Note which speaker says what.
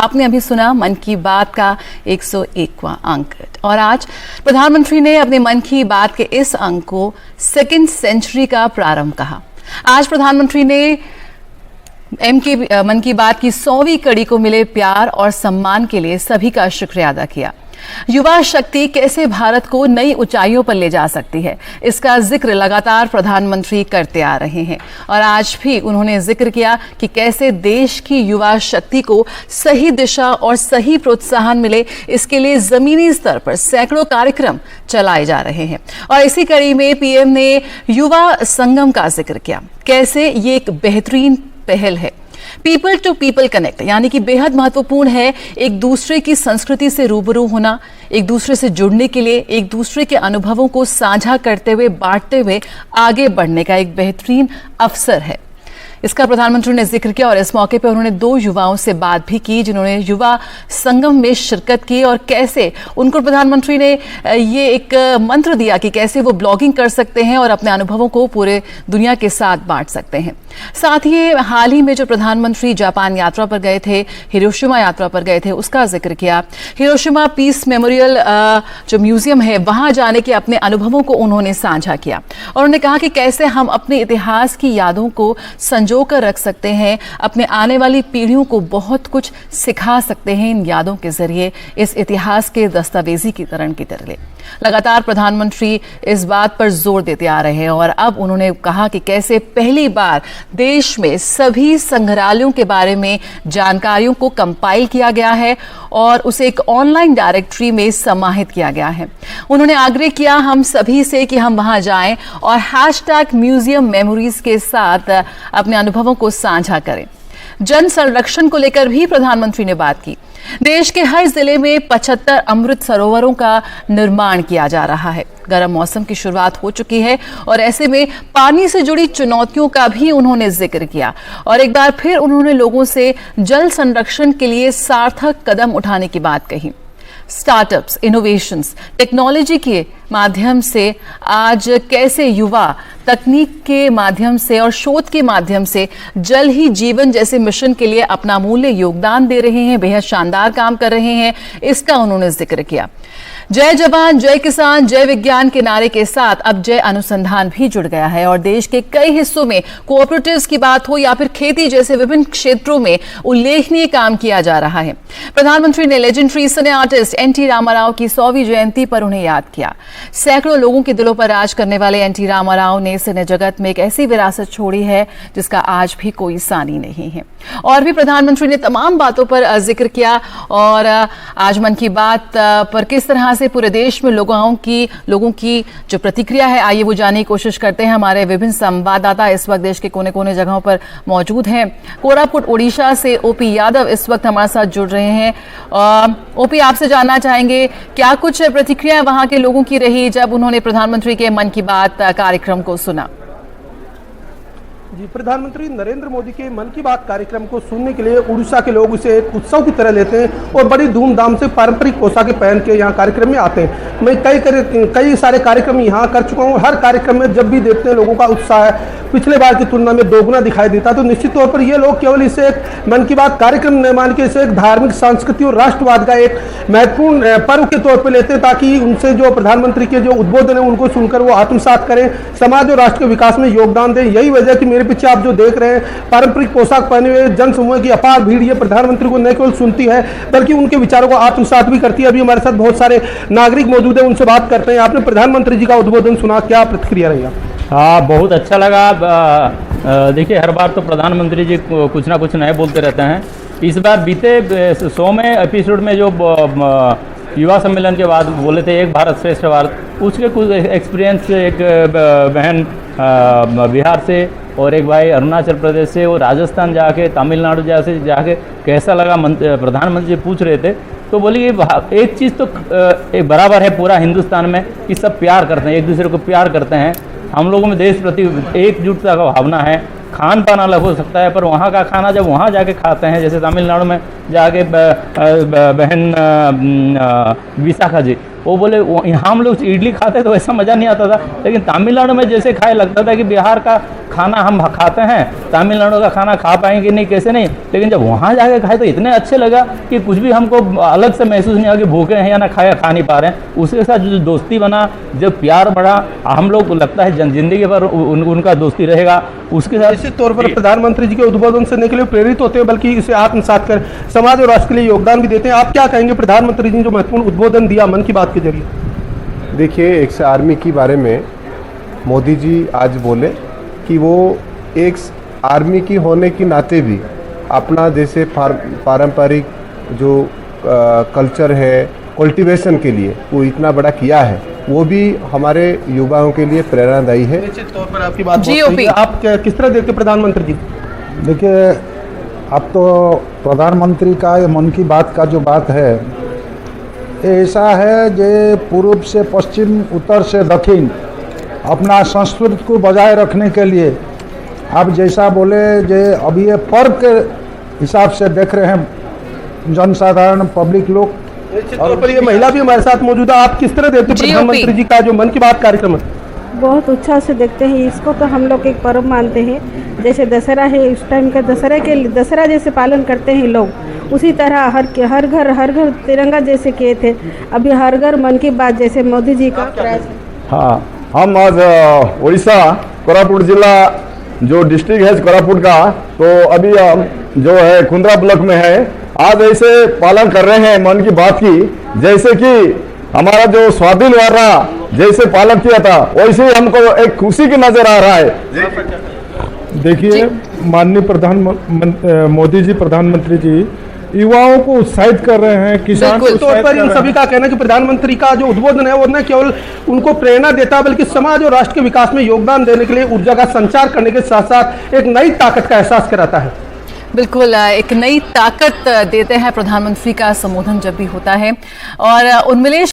Speaker 1: आपने अभी सुना मन की बात का 101वां अंक और आज प्रधानमंत्री ने अपने मन की बात के इस अंक को सेकंड सेंचुरी का प्रारंभ कहा। आज प्रधानमंत्री ने मन की बात की 100वीं कड़ी को मिले प्यार और सम्मान के लिए सभी का शुक्रिया अदा किया। युवा शक्ति कैसे भारत को नई ऊंचाइयों पर ले जा सकती है, इसका जिक्र लगातार प्रधानमंत्री करते आ रहे हैं और आज भी उन्होंने जिक्र किया कि कैसे देश की युवा शक्ति को सही दिशा और सही प्रोत्साहन मिले, इसके लिए जमीनी स्तर पर सैकड़ों कार्यक्रम चलाए जा रहे हैं। और इसी कड़ी में पीएम ने युवा संगम का जिक्र किया, कैसे ये एक बेहतरीन पहल है। पीपल टू पीपल कनेक्ट यानी कि बेहद महत्वपूर्ण है एक दूसरे की संस्कृति से रूबरू होना, एक दूसरे से जुड़ने के लिए एक दूसरे के अनुभवों को साझा करते हुए बांटते हुए आगे बढ़ने का एक बेहतरीन अवसर है। इसका प्रधानमंत्री ने जिक्र किया और इस मौके पर उन्होंने 2 युवाओं से बात भी की जिन्होंने युवा संगम में शिरकत की और कैसे उनको प्रधानमंत्री ने ये एक मंत्र दिया कि कैसे वो ब्लॉगिंग कर सकते हैं और अपने अनुभवों को पूरे दुनिया के साथ बांट सकते हैं। साथ ही हाल ही में जो प्रधानमंत्री जापान यात्रा पर गए थे, हिरोशिमा यात्रा पर गए थे, उसका जिक्र किया। हिरोशिमा पीस मेमोरियल जो म्यूजियम है वहां जाने के अपने अनुभवों को उन्होंने साझा किया और उन्होंने कहा कि कैसे हम अपने इतिहास की यादों को जो कर रख सकते हैं, अपने आने वाली पीढ़ियों को बहुत कुछ सिखा सकते हैं इन यादों के जरिए, इस इतिहास के दस्तावेजीकरण की तरह। लगातार प्रधानमंत्री इस बात पर जोर देते आ रहे हैं और अब उन्होंने कहा कि कैसे पहली बार देश में सभी संग्रहालयों के बारे में जानकारियों को कंपाइल किया गया है और उसे एक ऑनलाइन डायरेक्टरी में समाहित किया गया है। उन्होंने आग्रह किया हम सभी से कि हम वहां जाएं और #म्यूजियम मेमोरीज के साथ अपने अनुभवों को साझा करें। जन संरक्षण को लेकर भी प्रधानमंत्री ने बात की। देश के हर जिले में 75 अमृत सरोवरों का निर्माण किया जा रहा है। गर्म मौसम की शुरुआत हो चुकी है और ऐसे में पानी से जुड़ी चुनौतियों का भी उन्होंने जिक्र किया और एक बार फिर उन्होंने लोगों से जल संरक्षण के लिए सार्थक कदम उठाने की बात कही। स्टार्टअप्स, इनोवेशंस, टेक्नोलॉजी के माध्यम से आज कैसे युवा तकनीक के माध्यम से और शोध के माध्यम से जल ही जीवन जैसे मिशन के लिए अपना मूल्य योगदान दे रहे हैं, बेहद शानदार काम कर रहे हैं, इसका उन्होंने जिक्र किया। जय जवान, जय किसान, जय विज्ञान के नारे के साथ अब जय अनुसंधान भी जुड़ गया है और देश के कई हिस्सों में कोऑपरेटिव्स की बात हो या फिर खेती जैसे विभिन्न क्षेत्रों में उल्लेखनीय काम किया जा रहा है। प्रधानमंत्री ने लेजेंडरी सिने आर्टिस्ट एनटी रामाराव की 100वीं जयंती पर उन्हें याद किया। सैकड़ों लोगों के दिलों पर राज करने वाले एनटी रामाराव ने सिने जगत में एक ऐसी विरासत छोड़ी है जिसका आज भी कोई सानी नहीं है। और भी प्रधानमंत्री ने तमाम बातों पर जिक्र किया और आज मन की बात पर किस तरह से पूरे देश में लोगों की जो प्रतिक्रिया है, आइए वो जानने की कोशिश करते हैं। हमारे विभिन्न संवाददाता इस वक्त देश के कोने कोने जगहों पर मौजूद हैं। कोरापुट ओडिशा से ओपी यादव इस वक्त हमारे साथ जुड़ रहे हैं। ओपी, आपसे जानना चाहेंगे क्या कुछ प्रतिक्रिया वहां के लोगों की रही जब उन्होंने प्रधानमंत्री के मन की बात कार्यक्रम को सुना?
Speaker 2: जी, प्रधानमंत्री नरेंद्र मोदी के मन की बात कार्यक्रम को सुनने के लिए उड़ीसा के लोग इसे एक उत्सव की तरह लेते हैं और बड़ी धूमधाम से पारंपरिक पोशाकें पहन के यहाँ कार्यक्रम में आते हैं। मैं कई सारे कार्यक्रम यहाँ कर चुका हूँ। हर कार्यक्रम में जब भी देखते हैं लोगों का उत्साह पिछले बार की तुलना में दोगुना दिखाई देता। तो निश्चित तौर पर ये लोग केवल इसे एक मन की बात कार्यक्रम न मान के इसे एक धार्मिक, सांस्कृतिक और राष्ट्रवाद का एक महत्वपूर्ण पर्व के तौर पर लेते हैं ताकि उनसे जो प्रधानमंत्री के जो उद्बोधन है उनको सुनकर वो आत्मसात करें, समाज और राष्ट्र के विकास में योगदान दें। यही वजह कि मेरे पीछे आप जो देख रहे हैं पारंपरिक पोशाक पहने हुए जन समूह की अपार भीड़ ये प्रधानमंत्री को न केवल सुनती है बल्कि उनके विचारों को आत्मसात भी करती है। अभी हमारे साथ बहुत सारे नागरिक मौजूद हैं, उनसे बात करते हैं। आपने प्रधानमंत्री जी का उद्बोधन सुना, क्या प्रतिक्रिया रही?
Speaker 3: हाँ, बहुत अच्छा लगा। देखिए, हर बार तो प्रधानमंत्री जी कुछ ना कुछ नए बोलते रहते हैं। इस बार बीते 100वें एपिसोड में जो युवा सम्मेलन के बाद बोले थे एक भारत श्रेष्ठ भारत, उसके कुछ एक्सपीरियंस, एक बहन बिहार से और एक भाई अरुणाचल प्रदेश से और राजस्थान जाके, तमिलनाडु जाके कैसा लगा प्रधानमंत्री जी पूछ रहे थे। तो बोली एक चीज़ तो एक बराबर है पूरा हिंदुस्तान में कि सब प्यार करते हैं, एक दूसरे को प्यार करते हैं। हम लोगों में देश प्रति एकजुटता का भावना है। खान पान अलग हो सकता है पर वहाँ का खाना जब वहाँ जाके खाते हैं, जैसे तमिलनाडु में जाके बहन विशाखा जी वो बोले यहाँ हम लोग इडली खाते तो ऐसा मज़ा नहीं आता था, लेकिन तमिलनाडु में जैसे खाए लगता था कि बिहार का खाना हम खाते हैं, तमिलनाडु का खाना खा पाएंगे नहीं कैसे नहीं, लेकिन जब वहाँ जाके खाए तो इतने अच्छे लगा कि कुछ भी हमको अलग से महसूस नहीं हुआ कि भूखे हैं या ना खा नहीं पा रहे हैं। उसके साथ जो दोस्ती बना, जब प्यार बढ़ा, हम लोग को लगता है जिंदगी भर उनका दोस्ती रहेगा। उसके साथ
Speaker 2: निश्चित तौर पर प्रधानमंत्री जी के उद्बोधन से के लिए प्रेरित होते हैं, बल्कि इसे आत्मसात कर समाज और राष्ट्र के लिए योगदान भी देते हैं। आप क्या कहेंगे प्रधानमंत्री जी ने जो महत्वपूर्ण उद्बोधन दिया मन की बात के जरिए?
Speaker 4: देखिए, एक आर्मी के बारे में मोदी जी आज बोले कि वो एक आर्मी की होने के नाते भी अपना जैसे पारंपरिक जो कल्चर है, कल्टीवेशन के लिए वो इतना बड़ा किया है, वो भी हमारे युवाओं के लिए प्रेरणादायी है।
Speaker 2: निश्चित तौर पर आपकी बात बहुत
Speaker 1: GOP।
Speaker 2: सही है। आप किस तरह देखते प्रधानमंत्री जी?
Speaker 5: देखिए, अब तो प्रधानमंत्री का ये मन की बात का जो बात है, ये ऐसा है जो पूर्व से पश्चिम, उत्तर से दक्षिण अपना संस्कृति को बजाय रखने के लिए आप जैसा बोले जे अभी ये पर्व के हिसाब से देख रहे हैं जनसाधारण, पब्लिक लोग।
Speaker 2: निश्चित तौर पर ये महिला भी हमारे साथ मौजूद है। आप किस तरह देखते हैं प्रधानमंत्री जी का जो मन की बात कार्यक्रम है?
Speaker 6: बहुत उत्साह से देखते हैं इसको, तो हम लोग एक पर्व मानते हैं। जैसे दशहरा है, उस टाइम का दशहरा जैसे पालन करते हैं लोग, उसी तरह हर घर तिरंगा जैसे किए थे। अभी हर घर मन की बात जैसे मोदी जी का प्रयास है।
Speaker 7: हाँ, हम आज उड़ीसा कोरापुट जिला जो डिस्ट्रिक्ट है कोरापुट का, तो अभी हम जो है कुंद्रा ब्लॉक में है, आज ऐसे पालन कर रहे हैं मन की बात की, जैसे कि हमारा जो स्वाधीन वारा जैसे पालन किया था वैसे ही हमको एक खुशी की नजर आ रहा है।
Speaker 5: देखिए, माननीय प्रधानमंत्री मोदी जी, प्रधानमंत्री जी युवाओं को उत्साहित कर रहे हैं, किसान को
Speaker 2: निश्चित तौर पर इन सभी का कहना है कि प्रधानमंत्री का जो उद्बोधन है वो न केवल उनको प्रेरणा देता है, बल्कि समाज और राष्ट्र के विकास में योगदान देने के लिए ऊर्जा का संचार करने के साथ साथ एक नई ताकत का एहसास कराता है।
Speaker 1: बिल्कुल, एक नई ताकत देते हैं प्रधानमंत्री का संबोधन जब भी होता है। और उन्मिलेश